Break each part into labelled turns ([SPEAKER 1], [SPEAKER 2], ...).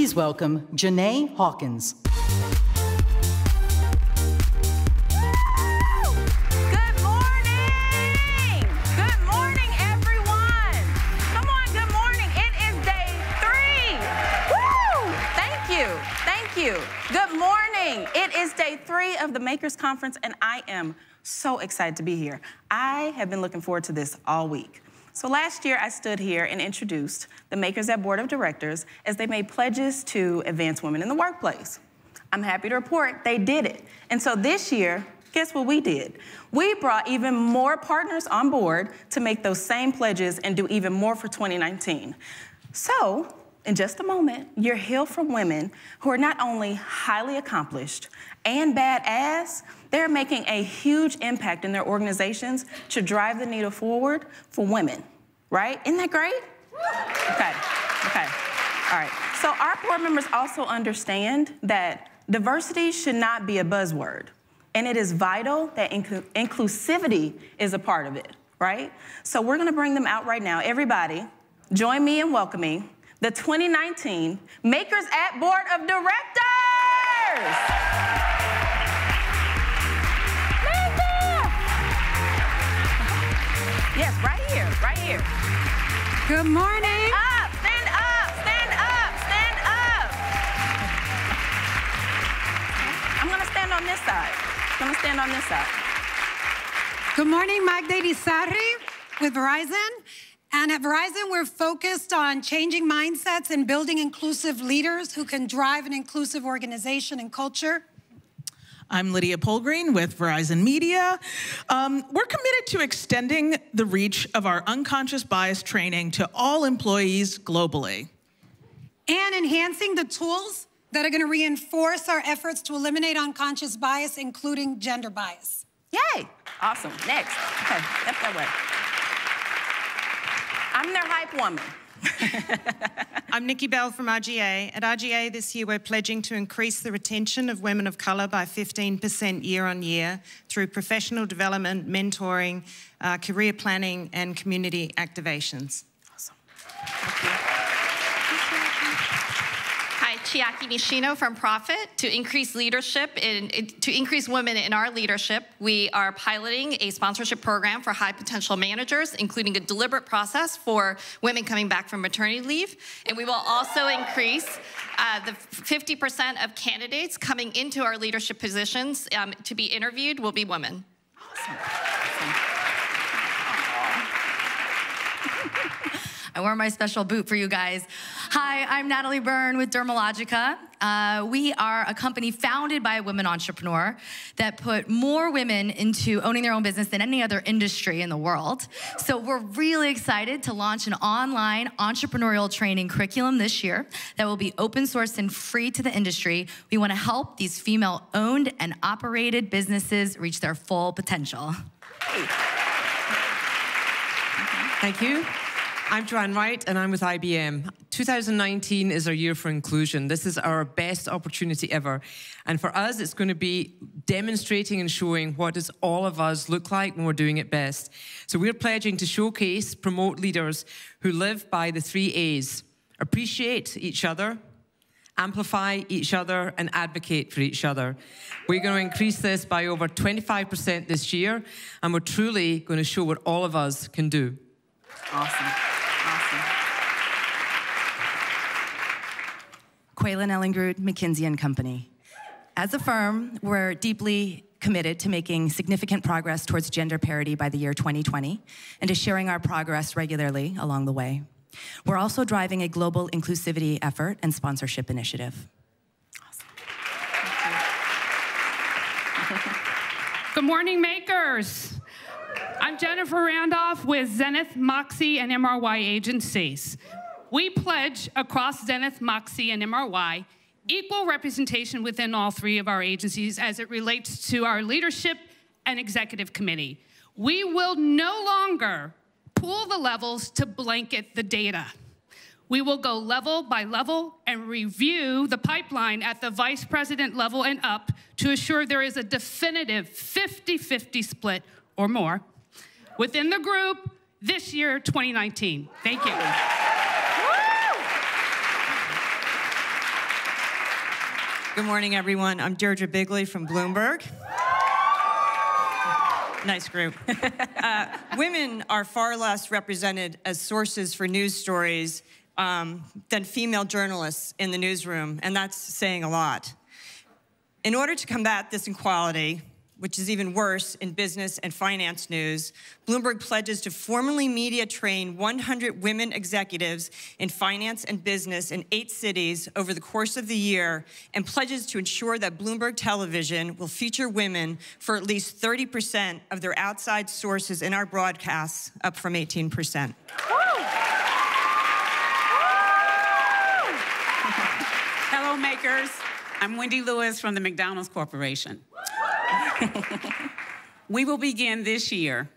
[SPEAKER 1] Please welcome Janae Hawkins.
[SPEAKER 2] Good morning! Good morning, everyone! Come on, good morning. It is day 3. Woo! Thank you, thank you. Good morning. It is day 3 of the Makers Conference, and I am so excited to be here. I have been looking forward to this all week. So last year, I stood here and introduced the Makers at Board of Directors as they made pledges to advance women in the workplace. I'm happy to report they did it. And so this year, guess what we did? We brought even more partners on board to make those same pledges and do even more for 2019. So, in just a moment, you'll hear from women who are not only highly accomplished and badass, they're making a huge impact in their organizations to drive the needle forward for women, right? Isn't that great? Okay, all right. So our board members also understand that diversity should not be a buzzword, and it is vital that inclusivity is a part of it, right? So we're gonna bring them out right now. Everybody, join me in welcoming the 2019 Makers at Board of Directors. Yes, right here, right here.
[SPEAKER 3] Good morning.
[SPEAKER 2] Stand up, stand up, stand up. I'm gonna stand on this side.
[SPEAKER 3] Good morning, Magda Irizarry with Verizon. And at Verizon, we're focused on changing mindsets and building inclusive leaders who can drive an inclusive organization and culture.
[SPEAKER 4] I'm Lydia Polgreen with Verizon Media. We're committed to extending the reach of our unconscious bias training to all employees globally.
[SPEAKER 3] And enhancing the tools that are going to reinforce our efforts to eliminate unconscious bias, including gender bias.
[SPEAKER 2] Yay! Awesome. Next. Okay, step that way. I'm their hype woman.
[SPEAKER 5] I'm Nikki Bell from RGA. At RGA this year, we're pledging to increase the retention of women of colour by 15% year on year through professional development, mentoring, career planning, and community activations.
[SPEAKER 2] Awesome. Thank you.
[SPEAKER 6] Hi, Chiaki Nishino from Profit. To increase leadership, to increase women in our leadership, we are piloting a sponsorship program for high potential managers, including a deliberate process for women coming back from maternity leave. And we will also increase the 50% of candidates coming into our leadership positions to be interviewed will be women.
[SPEAKER 2] Awesome.
[SPEAKER 7] I wore my special boot for you guys. Hi, I'm Natalie Burn with Dermalogica. We are a company founded by a women entrepreneur that put more women into owning their own business than any other industry in the world. So we're really excited to launch an online entrepreneurial training curriculum this year that will be open source and free to the industry. We want to help these female-owned and operated businesses reach their full potential.
[SPEAKER 8] Thank you. I'm Tran Wright, and I'm with IBM. 2019 is our year for inclusion. This is our best opportunity ever. And for us, it's going to be demonstrating and showing what does all of us look like when we're doing it best. So we're pledging to showcase, promote leaders who live by the 3 A's. Appreciate each other, amplify each other, and advocate for each other. We're going to increase this by over 25% this year, and we're truly going to show what all of us can do.
[SPEAKER 2] Awesome.
[SPEAKER 7] Quaylen Ellengrud, McKinsey & Company. As a firm, we're deeply committed to making significant progress towards gender parity by the year 2020 and to sharing our progress regularly along the way. We're also driving a global inclusivity effort and sponsorship initiative.
[SPEAKER 2] Awesome.
[SPEAKER 9] Good morning, Makers. I'm Jennifer Randolph with Zenith, Moxie, and MRY agencies. We pledge across Zenith, Moxie, and MRY equal representation within all 3 of our agencies as it relates to our leadership and executive committee. We will no longer pool the levels to blanket the data. We will go level by level and review the pipeline at the vice president level and up to assure there is a definitive 50-50 split or more within the group this year, 2019. Thank you.
[SPEAKER 10] Good morning, everyone. I'm Deirdre Bigley from Bloomberg. Nice group. Women are far less represented as sources for news stories than female journalists in the newsroom, and that's saying a lot. In order to combat this inequality, which is even worse in business and finance news, Bloomberg pledges to formally media train 100 women executives in finance and business in 8 cities over the course of the year, and pledges to ensure that Bloomberg Television will feature women for at least 30% of their outside sources in our broadcasts, up from 18%.
[SPEAKER 11] Hello, makers. I'm Wendy Lewis from the McDonald's Corporation. We will begin this year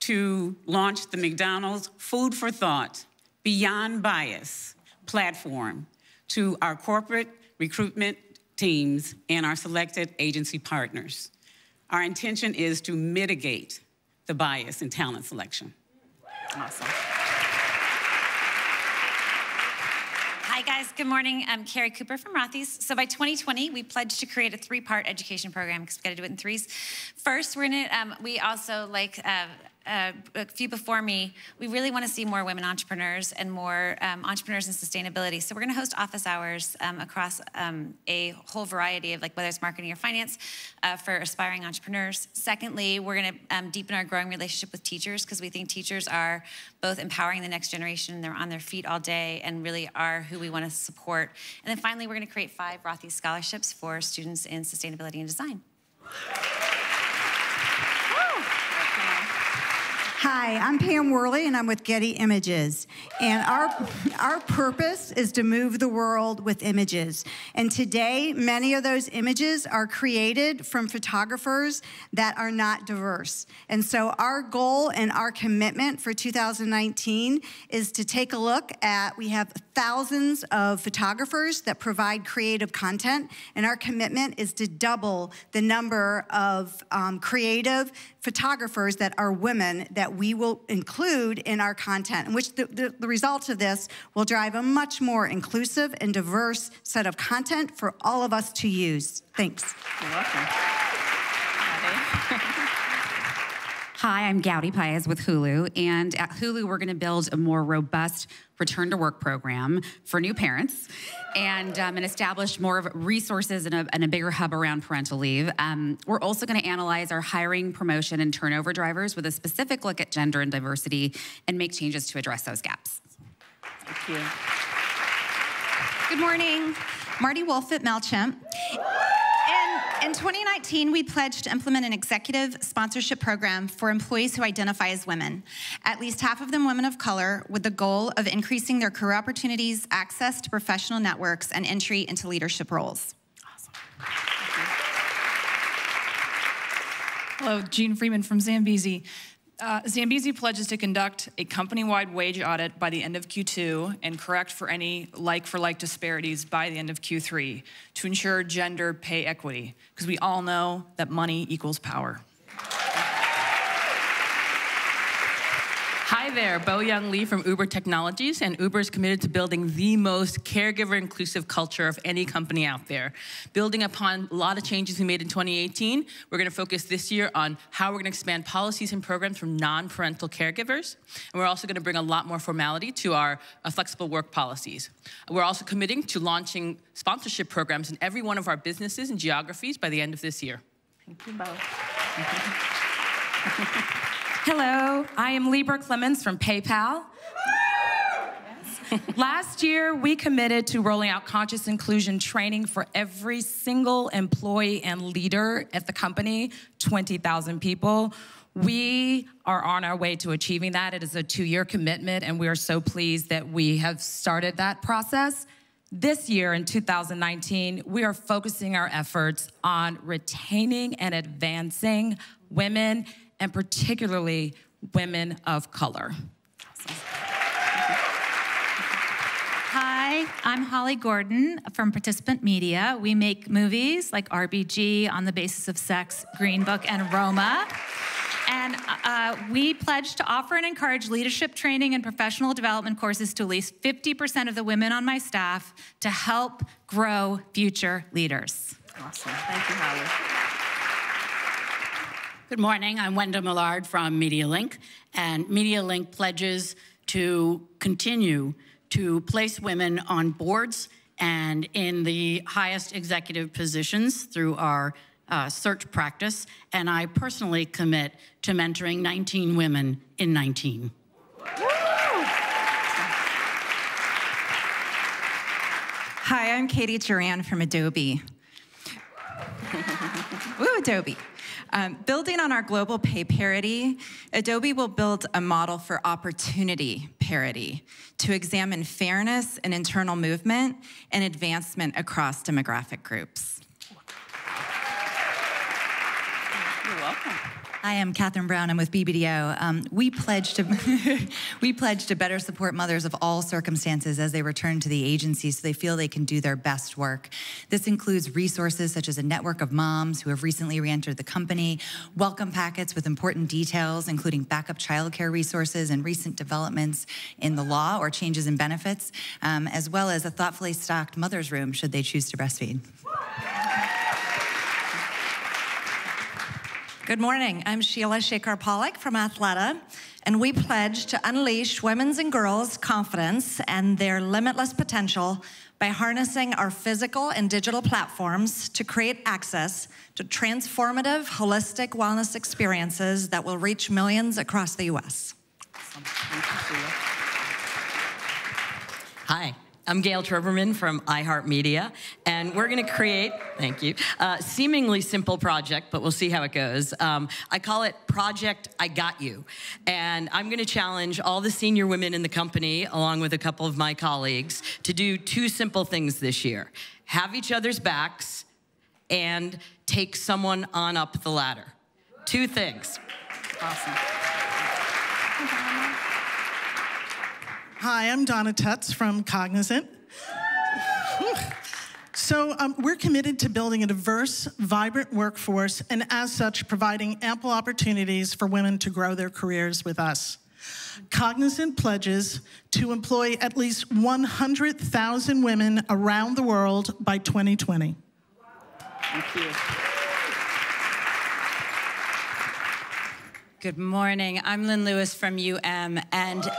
[SPEAKER 11] to launch the McDonald's Food for Thought Beyond Bias platform to our corporate recruitment teams and our selected agency partners. Our intention is to mitigate the bias in talent selection. Awesome.
[SPEAKER 12] Hi guys, good morning. I'm Carrie Cooper from Rothy's. So by 2020, we pledged to create a 3-part education program because we got to do it in 3s. First, we also, like a few before me, we really want to see more women entrepreneurs and more entrepreneurs in sustainability. So we're going to host office hours across a whole variety of, like, whether it's marketing or finance for aspiring entrepreneurs. Secondly, we're going to deepen our growing relationship with teachers because we think teachers are both empowering the next generation. They're on their feet all day and really are who we want to support. And then finally, we're going to create 5 Rothy scholarships for students in sustainability and design.
[SPEAKER 13] Hi, I'm Pam Worley, and I'm with Getty Images. And our purpose is to move the world with images. And today, many of those images are created from photographers that are not diverse. And so our goal and our commitment for 2019 is to take a look at, we have thousands of photographers that provide creative content, and our commitment is to double the number of creative photographers that are women that we will include in our content, in which the results of this will drive a much more inclusive and diverse set of content for all of us to use. Thanks.
[SPEAKER 11] You're welcome.
[SPEAKER 14] Hi, I'm Gowdy Paez with Hulu, and at Hulu, we're gonna build a more robust return to work program for new parents and establish more of resources and a bigger hub around parental leave. We're also gonna analyze our hiring, promotion, and turnover drivers with a specific look at gender and diversity and make changes to address those gaps.
[SPEAKER 11] Thank you.
[SPEAKER 15] Good morning. Marty Wolf at MailChimp. In 2019, we pledged to implement an executive sponsorship program for employees who identify as women. At least half of them women of color, with the goal of increasing their career opportunities, access to professional networks, and entry into leadership roles.
[SPEAKER 16] Awesome. Hello, Jean Freeman from Zambezi. Zambezi pledges to conduct a company-wide wage audit by the end of Q2 and correct for any like-for-like disparities by the end of Q3 to ensure gender pay equity, because we all know that money equals power.
[SPEAKER 17] Hi there, Bo Young Lee from Uber Technologies, and Uber is committed to building the most caregiver-inclusive culture of any company out there. Building upon a lot of changes we made in 2018, we're gonna focus this year on how we're gonna expand policies and programs for non-parental caregivers, and we're also gonna bring a lot more formality to our flexible work policies. We're also committing to launching sponsorship programs in every one of our businesses and geographies by the end of this year.
[SPEAKER 14] Thank you both.
[SPEAKER 18] Hello, I am Libra Clemens from PayPal. Last year, we committed to rolling out conscious inclusion training for every single employee and leader at the company, 20,000 people. We are on our way to achieving that. It is a 2-year commitment, and we are so pleased that we have started that process. This year, in 2019, we are focusing our efforts on retaining and advancing women, and particularly women of color.
[SPEAKER 19] Hi, I'm Holly Gordon from Participant Media. We make movies like RBG, On the Basis of Sex, Green Book, and Roma. And we pledge to offer and encourage leadership training and professional development courses to at least 50% of the women on my staff to help grow future leaders.
[SPEAKER 20] Awesome. Thank you, Holly. Good morning. I'm Wenda Millard from MediaLink, and MediaLink pledges to continue to place women on boards and in the highest executive positions through our search practice, and I personally commit to mentoring 19 women in 19.
[SPEAKER 21] Hi, I'm Katie Duran from Adobe. Woo, Adobe. Building on our global pay parity, Adobe will build a model for opportunity parity to examine fairness in internal movement and advancement across demographic groups.
[SPEAKER 20] You're welcome.
[SPEAKER 21] Hi, I'm Catherine Brown. I'm with BBDO. We pledge to better support mothers of all circumstances as they return to the agency so they feel they can do their best work. This includes resources such as a network of moms who have recently re-entered the company, welcome packets with important details, including backup childcare resources and recent developments in the law or changes in benefits, as well as a thoughtfully stocked mother's room should they choose to breastfeed.
[SPEAKER 22] Good morning. I'm Sheila Shekar-Pollock from Athleta, and we pledge to unleash women's and girls' confidence and their limitless potential by harnessing our physical and digital platforms to create access to transformative, holistic wellness experiences that will reach millions across the U.S.
[SPEAKER 20] Awesome. Thank you, Sheila.
[SPEAKER 23] Hi. I'm Gail Treverman from iHeartMedia, and we're going to create, thank you, a seemingly simple project, but we'll see how it goes. I call it Project I Got You, and I'm going to challenge all the senior women in the company, along with a couple of my colleagues, to do two simple things this year. Have each other's backs and take someone on up the ladder. Two things.
[SPEAKER 20] Awesome.
[SPEAKER 24] Hi, I'm Donna Tutz from Cognizant. So we're committed to building a diverse, vibrant workforce, and as such, providing ample opportunities for women to grow their careers with us. Cognizant pledges to employ at least 100,000 women around the world by 2020.
[SPEAKER 20] Thank you.
[SPEAKER 25] Good morning. I'm Lynn Lewis from UM, and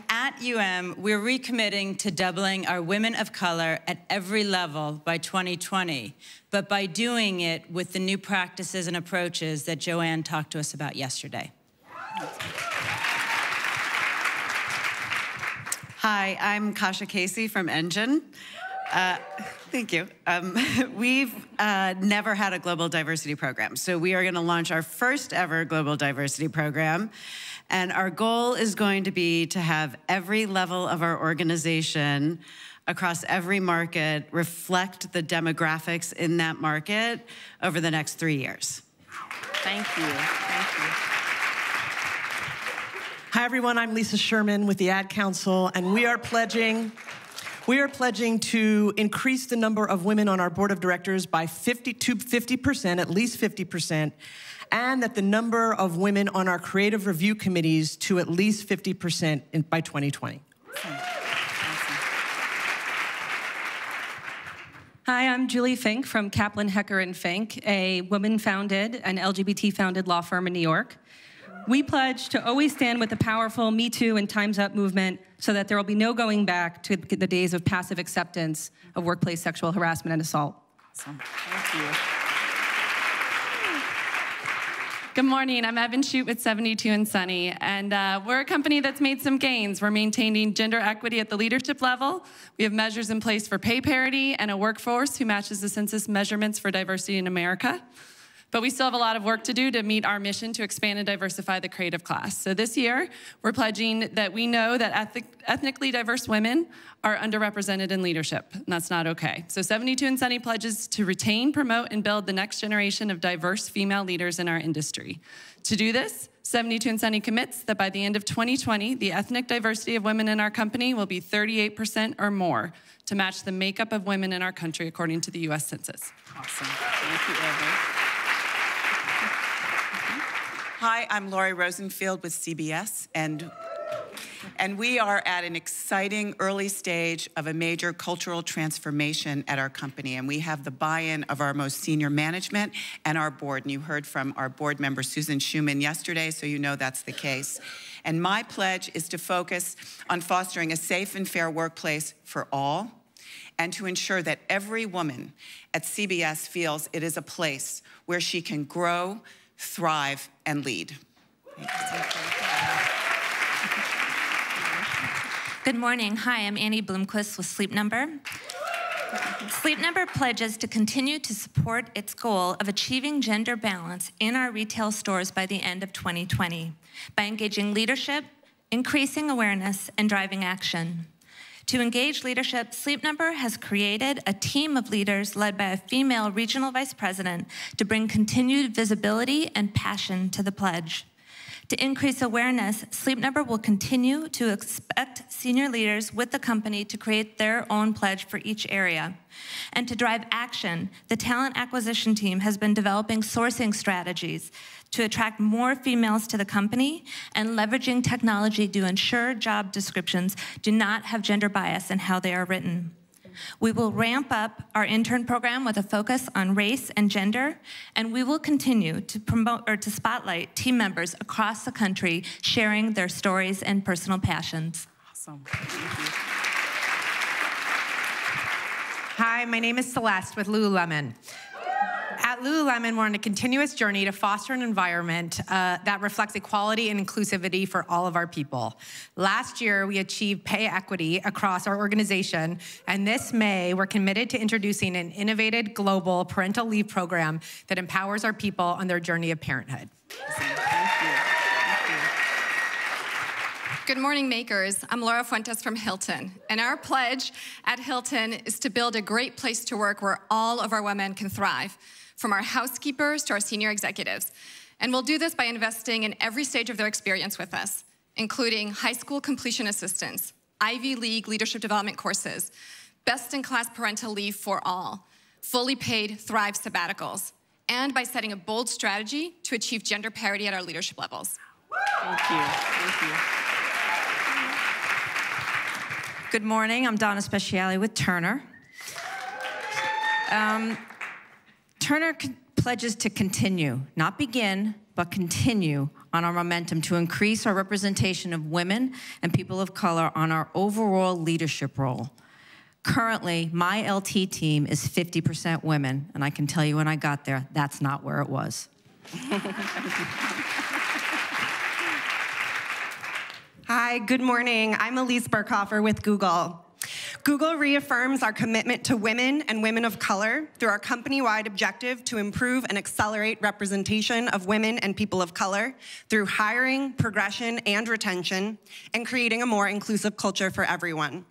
[SPEAKER 25] at UM, we're recommitting to doubling our women of color at every level by 2020, but by doing it with the new practices and approaches that Joanne talked to us about yesterday.
[SPEAKER 26] Hi, I'm Kasha Casey from Engine. Thank you. We've never had a global diversity program, so we are going to launch our first ever global diversity program. And our goal is going to be to have every level of our organization across every market reflect the demographics in that market over the next 3 years.
[SPEAKER 20] Thank you. Thank you.
[SPEAKER 27] Hi, everyone. I'm Lisa Sherman with the Ad Council, and we are pledging to increase the number of women on our board of directors by 50%, at least 50%, and that the number of women on our creative review committees to at least 50% by 2020.
[SPEAKER 28] Hi, I'm Julie Fink from Kaplan, Hecker & Fink, a woman-founded and LGBT-founded law firm in New York. We pledge to always stand with the powerful Me Too and Time's Up movement so that there will be no going back to the days of passive acceptance of workplace sexual harassment and assault.
[SPEAKER 20] Awesome. Thank you.
[SPEAKER 29] Good morning. I'm Evan Shute with 72 & Sunny, and we're a company that's made some gains. We're maintaining gender equity at the leadership level. We have measures in place for pay parity and a workforce who matches the census measurements for diversity in America. But we still have a lot of work to do to meet our mission to expand and diversify the creative class. So this year, we're pledging that we know that ethnically diverse women are underrepresented in leadership, and that's not okay. So 72 & Sunny pledges to retain, promote, and build the next generation of diverse female leaders in our industry. To do this, 72 & Sunny commits that by the end of 2020, the ethnic diversity of women in our company will be 38% or more to match the makeup of women in our country according to the U.S. Census.
[SPEAKER 20] Awesome. Thank you, Evan.
[SPEAKER 1] Hi, I'm Laurie Rosenfield with CBS, and we are at an exciting early stage of a major cultural transformation at our company, and we have the buy-in of our most senior management and our board, and you heard from our board member Susan Schuman yesterday, so you know that's the case. And my pledge is to focus on fostering a safe and fair workplace for all, and to ensure that every woman at CBS feels it is a place where she can grow, thrive, and lead.
[SPEAKER 2] Good morning. Hi, I'm Annie Bloomquist with Sleep Number. Sleep Number pledges to continue to support its goal of achieving gender balance in our retail stores by the end of 2020 by engaging leadership, increasing awareness, and driving action. To engage leadership, Sleep Number has created a team of leaders led by a female regional vice president to bring continued visibility and passion to the pledge. To increase awareness, Sleep Number will continue to expect senior leaders with the company to create their own pledge for each area. And to drive action, the talent acquisition team has been developing sourcing strategies to attract more females to the company and leveraging technology to ensure job descriptions do not have gender bias in how they are written. We will ramp up our intern program with a focus on race and gender, and we will continue to promote or to spotlight team members across the country sharing their stories and personal passions.
[SPEAKER 1] Awesome. Thank you.
[SPEAKER 3] Hi, my name is Celeste with Lululemon. At Lululemon, we're on a continuous journey to foster an environment that reflects equality and inclusivity for all of our people. Last year, we achieved pay equity across our organization, and this May, we're committed to introducing an innovative global parental leave program that empowers our people on their journey of parenthood.
[SPEAKER 4] Good morning, makers. I'm Laura Fuentes from Hilton, and our pledge at Hilton is to build a great place to work where all of our women can thrive, from our housekeepers to our senior executives. And we'll do this by investing in every stage of their experience with us, including high school completion assistance, Ivy League leadership development courses, best-in-class parental leave for all, fully paid Thrive sabbaticals, and by setting a bold strategy to achieve gender parity at our leadership levels.
[SPEAKER 1] Thank you. Thank you.
[SPEAKER 5] Good morning, I'm Donna Speciale with Turner. Turner pledges to continue, not begin, but continue on our momentum to increase our representation of women and people of color on our overall leadership role. Currently, my LT team is 50% women, and I can tell you when I got there, that's not where it was.
[SPEAKER 6] Hi, good morning. I'm Elise Burkhofer with Google. Google reaffirms our commitment to women and women of color through our company-wide objective to improve and accelerate representation of women and people of color through hiring, progression, and retention, and creating a more inclusive culture for everyone.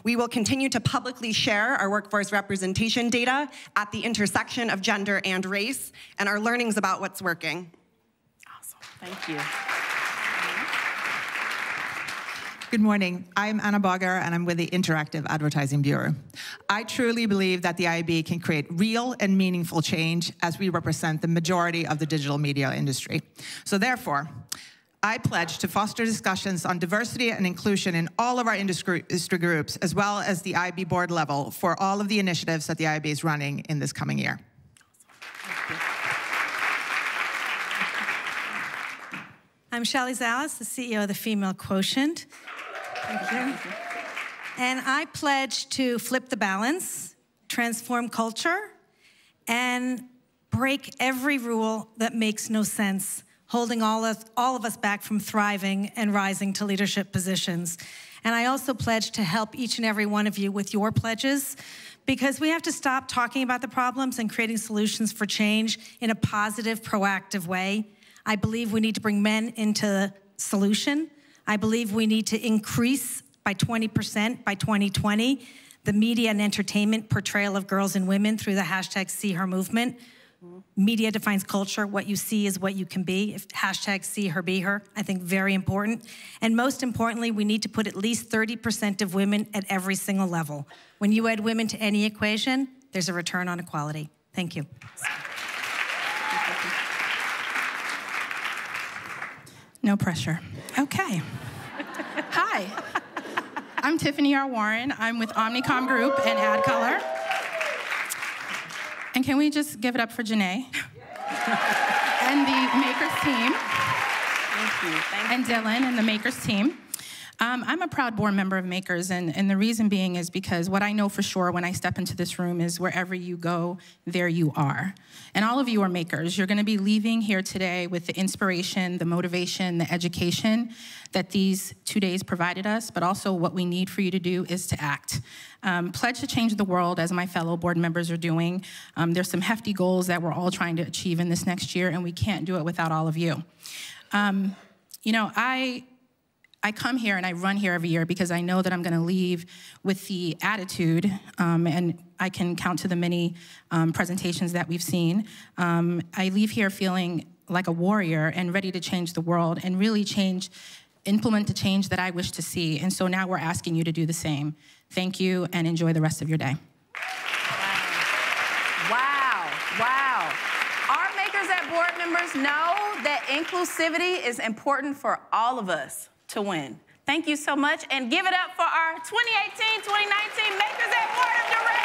[SPEAKER 6] We will continue to publicly share our workforce representation data at the intersection of gender and race and our learnings about what's working.
[SPEAKER 1] Awesome. Thank you.
[SPEAKER 7] Good morning. I'm Anna Bogger, and I'm with the Interactive Advertising Bureau. I truly believe that the IAB can create real and meaningful change as we represent the majority of the digital media industry. So therefore, I pledge to foster discussions on diversity and inclusion in all of our industry groups, as well as the IAB board level for all of the initiatives that the IAB is running in this coming year.
[SPEAKER 8] I'm Shelly Salas, the CEO of the Female Quotient. Thank you. And I pledge to flip the balance, transform culture, and break every rule that makes no sense, holding all of us back from thriving and rising to leadership positions. And I also pledge to help each and every one of you with your pledges, because we have to stop talking about the problems and creating solutions for change in a positive, proactive way. I believe we need to bring men into the solution. I believe we need to increase by 20% by 2020 the media and entertainment portrayal of girls and women through the hashtag See Her movement. Media defines culture. What you see is what you can be. Hashtag See Her, Be Her, I think very important. And most importantly, we need to put at least 30% of women at every single level. When you add women to any equation, there's a return on equality. Thank you.
[SPEAKER 9] No pressure. Okay. Hi. I'm Tiffany R. Warren. I'm with Omnicom Group and AdColor. And can we just give it up for Janae and the Makers team?
[SPEAKER 10] Thank you.
[SPEAKER 9] And Dylan and the Makers team. I'm a proud board member of Makers, and the reason being is because what I know for sure when I step into this room is wherever you go, there you are. And all of you are makers. You're gonna be leaving here today with the inspiration, the motivation, the education that these 2 days provided us, but also what we need for you to do is to act. Pledge to change the world, as my fellow board members are doing. There's some hefty goals that we're all trying to achieve in this next year, and we can't do it without all of you. You know, I come here and I run here every year because I know that I'm gonna leave with the attitude, and I can count to the many presentations that we've seen. I leave here feeling like a warrior and ready to change the world and really implement the change that I wish to see. And so now we're asking you to do the same. Thank you and enjoy the rest of your day.
[SPEAKER 11] Wow, wow. Our Makers at board members know that inclusivity is important for all of us to win. Thank you so much, and give it up for our 2018-2019 Makers at Board of Directors.